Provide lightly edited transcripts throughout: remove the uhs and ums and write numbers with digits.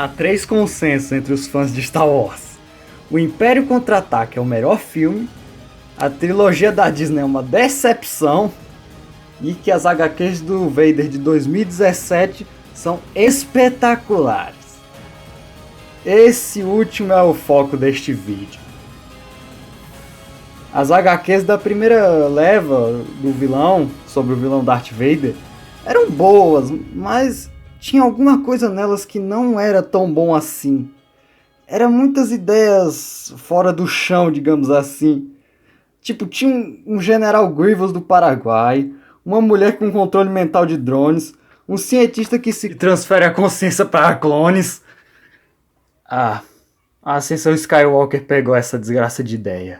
Há três consensos entre os fãs de Star Wars. O Império Contra-Ataca é o melhor filme, a trilogia da Disney é uma decepção e que as HQs do Vader de 2017 são espetaculares. Esse último é o foco deste vídeo. As HQs da primeira leva do vilão, sobre o vilão Darth Vader, eram boas, mas tinha alguma coisa nelas que não era tão bom assim. Eram muitas ideias fora do chão, digamos assim. Tipo, tinha um General Grievous do Paraguai, uma mulher com controle mental de drones, um cientista que se transfere a consciência para clones. A Ascensão Skywalker pegou essa desgraça de ideia.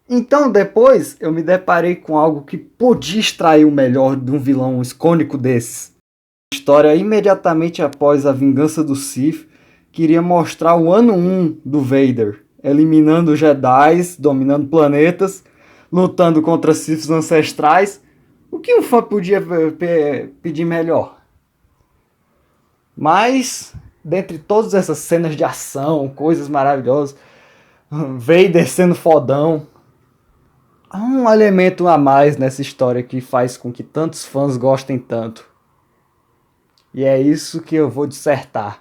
Então depois eu me deparei com algo que podia extrair o melhor de um vilão icônico desses. A história imediatamente após a vingança do Sith queria mostrar o ano 1 do Vader, eliminando Jedis, dominando planetas, lutando contra Siths ancestrais. O que um fã podia pedir melhor? Mas, dentre todas essas cenas de ação, coisas maravilhosas, Vader sendo fodão, há um elemento a mais nessa história que faz com que tantos fãs gostem tanto. E é isso que eu vou dissertar.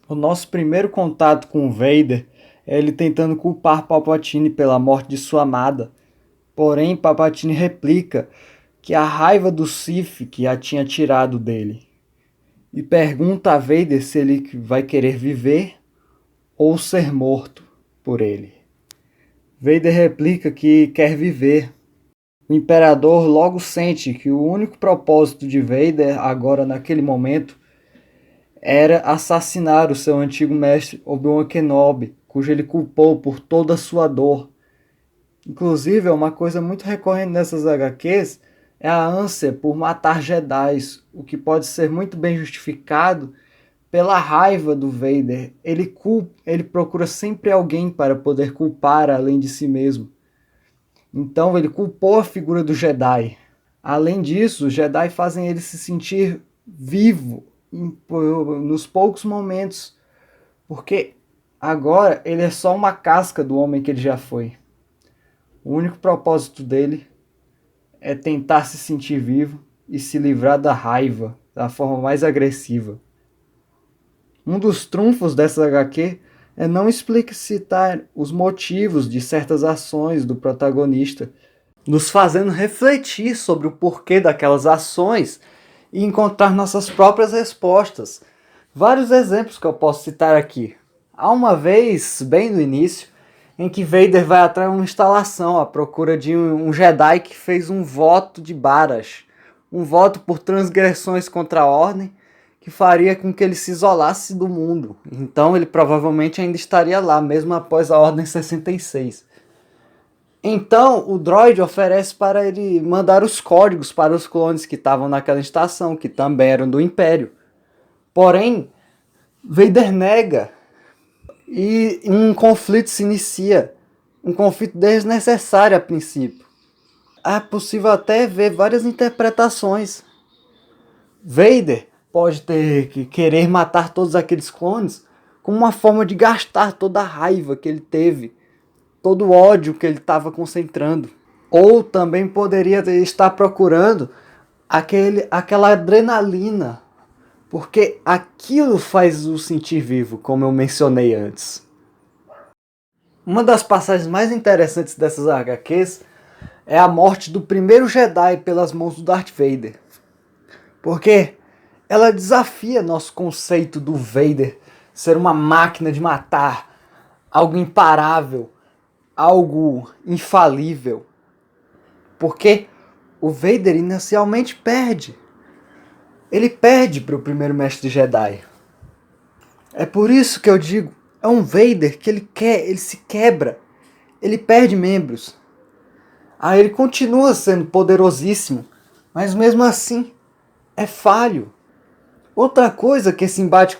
O nosso primeiro contato com o Vader é ele tentando culpar Palpatine pela morte de sua amada. Porém, Palpatine replica que a raiva do Sith que a tinha tirado dele. E pergunta a Vader se ele vai querer viver ou ser morto por ele. Vader replica que quer viver. O Imperador logo sente que o único propósito de Vader agora naquele momento era assassinar o seu antigo mestre Obi-Wan Kenobi, cujo ele culpou por toda a sua dor. Inclusive, é uma coisa muito recorrente nessas HQs é a ânsia por matar Jedis, o que pode ser muito bem justificado pela raiva do Vader. Ele procura sempre alguém para poder culpar além de si mesmo. Então ele culpou a figura do Jedi. Além disso, os Jedi fazem ele se sentir vivo nos poucos momentos, porque agora ele é só uma casca do homem que ele já foi. O único propósito dele é tentar se sentir vivo e se livrar da raiva da forma mais agressiva. Um dos trunfos dessa HQ é não explicitar os motivos de certas ações do protagonista, nos fazendo refletir sobre o porquê daquelas ações e encontrar nossas próprias respostas. Vários exemplos que eu posso citar aqui. Há uma vez, bem no início, em que Vader vai atrás de uma instalação à procura de um Jedi que fez um voto de Barash, um voto por transgressões contra a Ordem, que faria com que ele se isolasse do mundo. Então ele provavelmente ainda estaria lá, mesmo após a Ordem 66. Então o droid oferece para ele mandar os códigos para os clones que estavam naquela estação, que também eram do Império. Porém, Vader nega e um conflito se inicia. Um conflito desnecessário a princípio. É possível até ver várias interpretações. Vader pode querer matar todos aqueles clones como uma forma de gastar toda a raiva que ele teve, todo o ódio que ele estava concentrando. Ou também poderia estar procurando aquela adrenalina, porque aquilo faz o sentir vivo, como eu mencionei antes. Uma das passagens mais interessantes dessas HQs é a morte do primeiro Jedi pelas mãos do Darth Vader. Porque ela desafia nosso conceito do Vader ser uma máquina de matar, algo imparável, algo infalível. Porque o Vader inicialmente perde. Ele perde para o primeiro mestre Jedi. É por isso que eu digo, é um Vader que ele se quebra, ele perde membros. Aí ele continua sendo poderosíssimo, mas mesmo assim é falho. Outra coisa que esse embate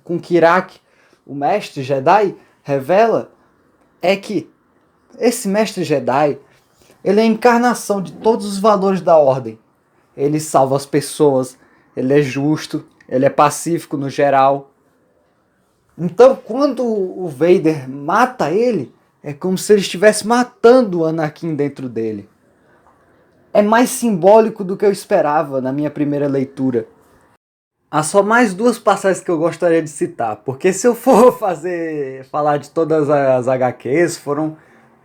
com Kirak, o mestre Jedi, revela é que esse mestre Jedi, ele é a encarnação de todos os valores da ordem. Ele salva as pessoas, ele é justo, ele é pacífico no geral. Então, quando o Vader mata ele, é como se ele estivesse matando o Anakin dentro dele. É mais simbólico do que eu esperava na minha primeira leitura. Há só mais duas passagens que eu gostaria de citar, porque se eu for falar de todas as HQs,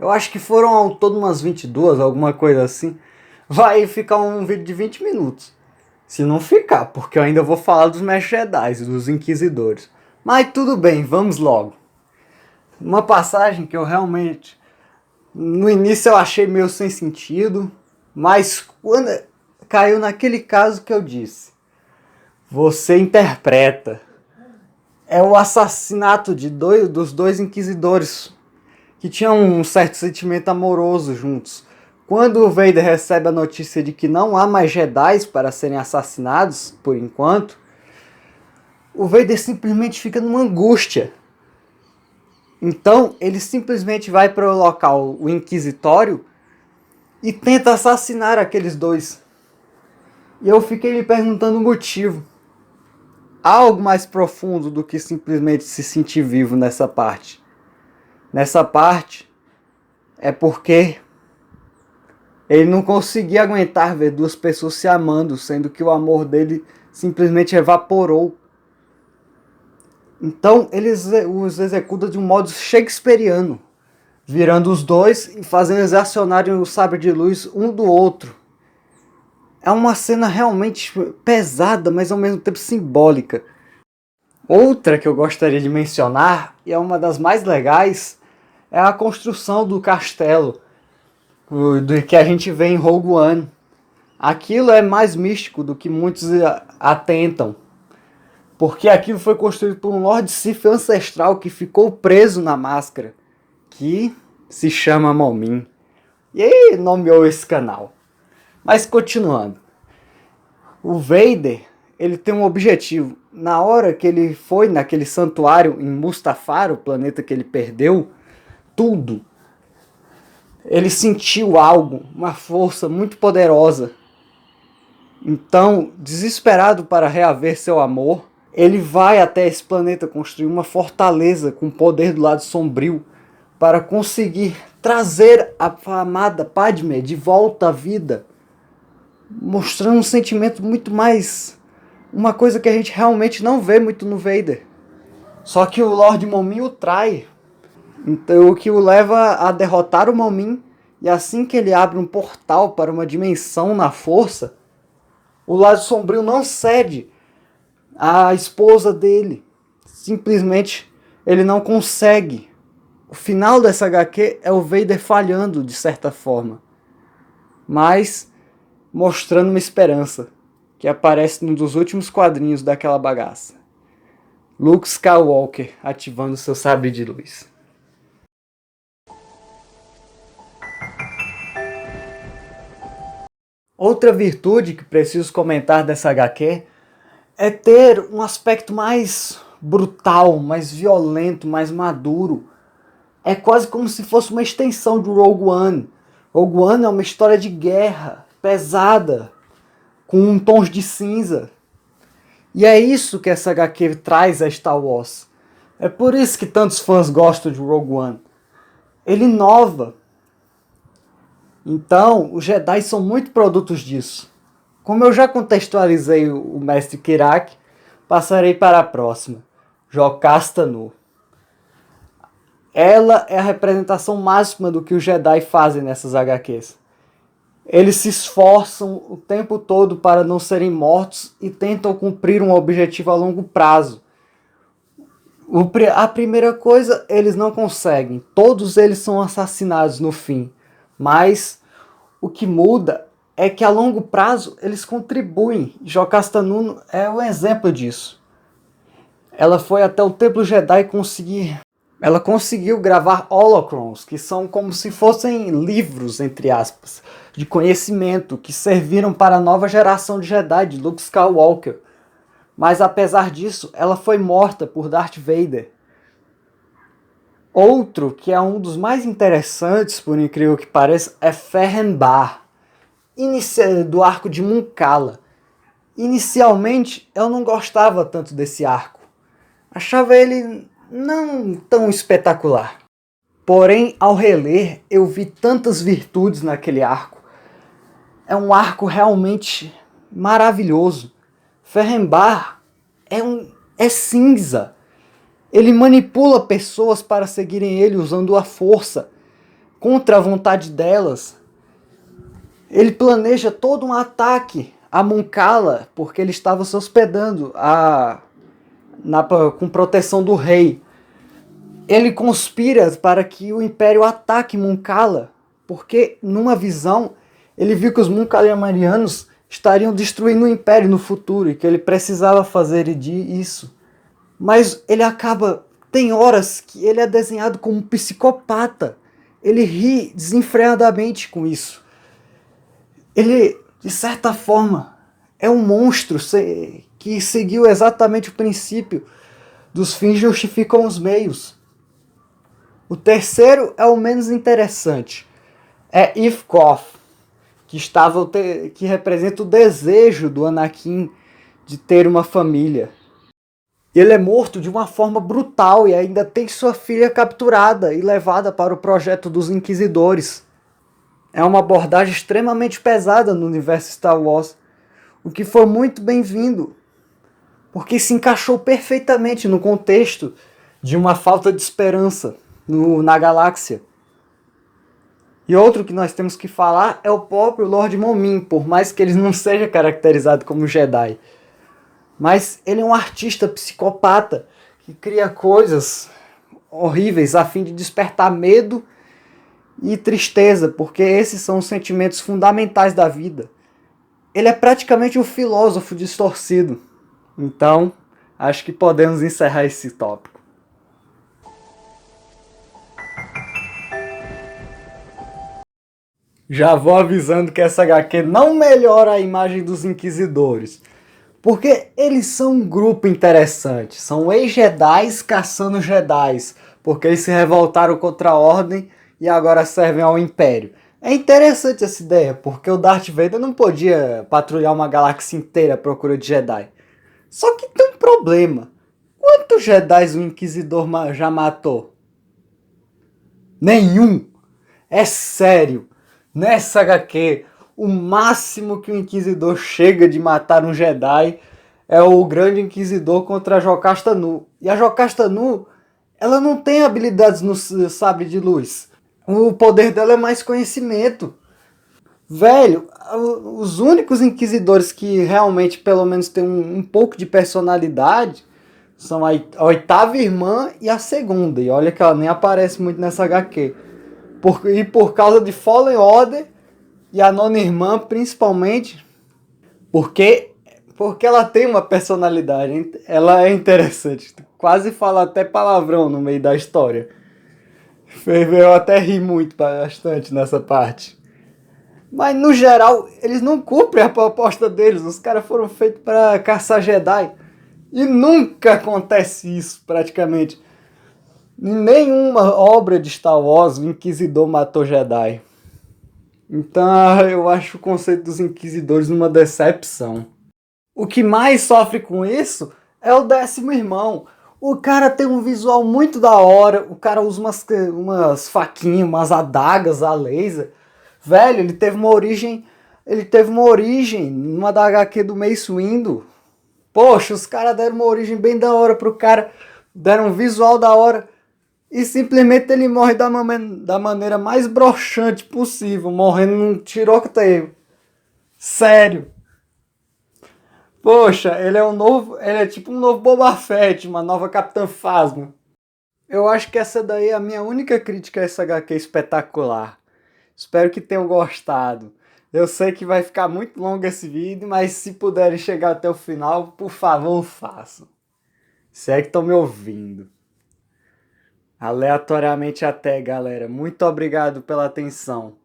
eu acho que foram ao todo umas 22, alguma coisa assim. Vai ficar um vídeo de 20 minutos. Se não ficar, porque eu ainda vou falar dos Mestres Jedi, dos Inquisidores. Mas tudo bem, vamos logo. Uma passagem que eu realmente, no início eu achei meio sem sentido, mas quando caiu naquele caso que eu disse, você interpreta. É o assassinato dos dois inquisidores que tinham um certo sentimento amoroso juntos. Quando o Vader recebe a notícia de que não há mais Jedi para serem assassinados, por enquanto, o Vader simplesmente fica numa angústia. Então ele simplesmente vai para o local, o Inquisitório, e tenta assassinar aqueles dois. E eu fiquei me perguntando o motivo. Há algo mais profundo do que simplesmente se sentir vivo nessa parte. Nessa parte é porque ele não conseguia aguentar ver duas pessoas se amando, sendo que o amor dele simplesmente evaporou. Então ele os executa de um modo shakespeariano, virando os dois e fazendo eles acionarem o sabre de luz um do outro. É uma cena realmente pesada, mas ao mesmo tempo simbólica. Outra que eu gostaria de mencionar, e é uma das mais legais, é a construção do castelo, do que a gente vê em Rogue One. Aquilo é mais místico do que muitos atentam, porque aquilo foi construído por um Lord Sith ancestral que ficou preso na máscara, que se chama Momin. E aí nomeou esse canal. Mas continuando. O Vader, ele tem um objetivo. Na hora que ele foi naquele santuário em Mustafar, o planeta que ele perdeu, tudo. Ele sentiu algo, uma força muito poderosa. Então, desesperado para reaver seu amor, ele vai até esse planeta construir uma fortaleza com poder do lado sombrio para conseguir trazer a amada Padmé de volta à vida, mostrando um sentimento muito mais, uma coisa que a gente realmente não vê muito no Vader. Só que o Lord Momin o trai, então o que o leva a derrotar o Momin, e assim que ele abre um portal para uma dimensão na força, o lado sombrio não cede à esposa dele. Simplesmente ele não consegue. O final dessa HQ é o Vader falhando de certa forma, mas mostrando uma esperança que aparece num dos últimos quadrinhos daquela bagaça. Luke Skywalker ativando seu sabre de luz. Outra virtude que preciso comentar dessa HQ é ter um aspecto mais brutal, mais violento, mais maduro. É quase como se fosse uma extensão do Rogue One. Rogue One é uma história de guerra, pesada, com tons de cinza. E é isso que essa HQ traz a Star Wars. É por isso que tantos fãs gostam de Rogue One. Ele inova. Então, os Jedi são muito produtos disso. Como eu já contextualizei o mestre Kirak, passarei para a próxima. Jocasta Nu. Ela é a representação máxima do que os Jedi fazem nessas HQs. Eles se esforçam o tempo todo para não serem mortos e tentam cumprir um objetivo a longo prazo. A primeira coisa, eles não conseguem. Todos eles são assassinados no fim. Mas o que muda é que a longo prazo eles contribuem. Jocasta Nuno é um exemplo disso. Ela foi até o Templo Jedi conseguir. Ela conseguiu gravar holocrons, que são como se fossem livros, entre aspas, de conhecimento que serviram para a nova geração de Jedi, de Luke Skywalker. Mas apesar disso, ela foi morta por Darth Vader. Outro, que é um dos mais interessantes, por incrível que pareça, é Ferrenbar, do arco de Munkala. Inicialmente, eu não gostava tanto desse arco. Achava ele não tão espetacular. Porém, ao reler, eu vi tantas virtudes naquele arco. É um arco realmente maravilhoso. Ferrenbar é cinza. Ele manipula pessoas para seguirem ele usando a força contra a vontade delas. Ele planeja todo um ataque a Munkala porque ele estava se hospedando com proteção do rei. Ele conspira para que o Império ataque Munkala porque, numa visão, ele viu que os Munkalamarianos estariam destruindo o Império no futuro e que ele precisava fazer isso. Mas ele acaba... Tem horas que ele é desenhado como um psicopata. Ele ri desenfreadamente com isso. Ele, de certa forma, é um monstro que seguiu exatamente o princípio dos fins justificam os meios. O terceiro é o menos interessante. É Ifkoff, que representa o desejo do Anakin de ter uma família. Ele é morto de uma forma brutal e ainda tem sua filha capturada e levada para o projeto dos Inquisidores. É uma abordagem extremamente pesada no universo Star Wars, o que foi muito bem-vindo, porque se encaixou perfeitamente no contexto de uma falta de esperança na galáxia. E outro que nós temos que falar é o próprio Lord Momin, por mais que ele não seja caracterizado como Jedi. Mas ele é um artista psicopata que cria coisas horríveis a fim de despertar medo e tristeza, porque esses são os sentimentos fundamentais da vida. Ele é praticamente um filósofo distorcido. Então, acho que podemos encerrar esse tópico. Já vou avisando que essa HQ não melhora a imagem dos Inquisidores. Porque eles são um grupo interessante. São ex-Jedis caçando Jedis. Porque eles se revoltaram contra a Ordem e agora servem ao Império. É interessante essa ideia, porque o Darth Vader não podia patrulhar uma galáxia inteira à procura de Jedi. Só que tem um problema. Quantos Jedis o Inquisidor já matou? Nenhum! É sério! Nessa HQ... O máximo que o Inquisidor chega de matar um Jedi é o Grande Inquisidor contra a Jocasta Nu. E a Jocasta Nu, ela não tem habilidades no sabre de luz. O poder dela é mais conhecimento. Velho, os únicos Inquisidores que realmente pelo menos tem um pouco de personalidade são a oitava irmã e a segunda. E olha que ela nem aparece muito nessa HQ. E por causa de Fallen Order... E a nona irmã, principalmente, porque ela tem uma personalidade. Ela é interessante. Quase fala até palavrão no meio da história. Eu até ri muito bastante nessa parte. Mas, no geral, eles não cumprem a proposta deles. Os caras foram feitos para caçar Jedi. E nunca acontece isso, praticamente. Em nenhuma obra de Star Wars, o Inquisidor matou Jedi. Então eu acho o conceito dos Inquisidores uma decepção. O que mais sofre com isso é o 10º irmão. O cara tem um visual muito da hora, o cara usa umas faquinhas, umas adagas a laser. Velho, ele teve uma origem numa da HQ do Mace Windu. Poxa, os caras deram uma origem bem da hora pro cara, deram um visual da hora. E simplesmente ele morre da maneira mais broxante possível, morrendo num tiroteio. Sério. Poxa, ele é um novo. Ele é tipo um novo Boba Fett, uma nova Capitã Phasma. Eu acho que essa daí é a minha única crítica a essa HQ espetacular. Espero que tenham gostado. Eu sei que vai ficar muito longo esse vídeo, mas se puderem chegar até o final, por favor, façam. Se é que estão me ouvindo. Aleatoriamente até, galera. Muito obrigado pela atenção.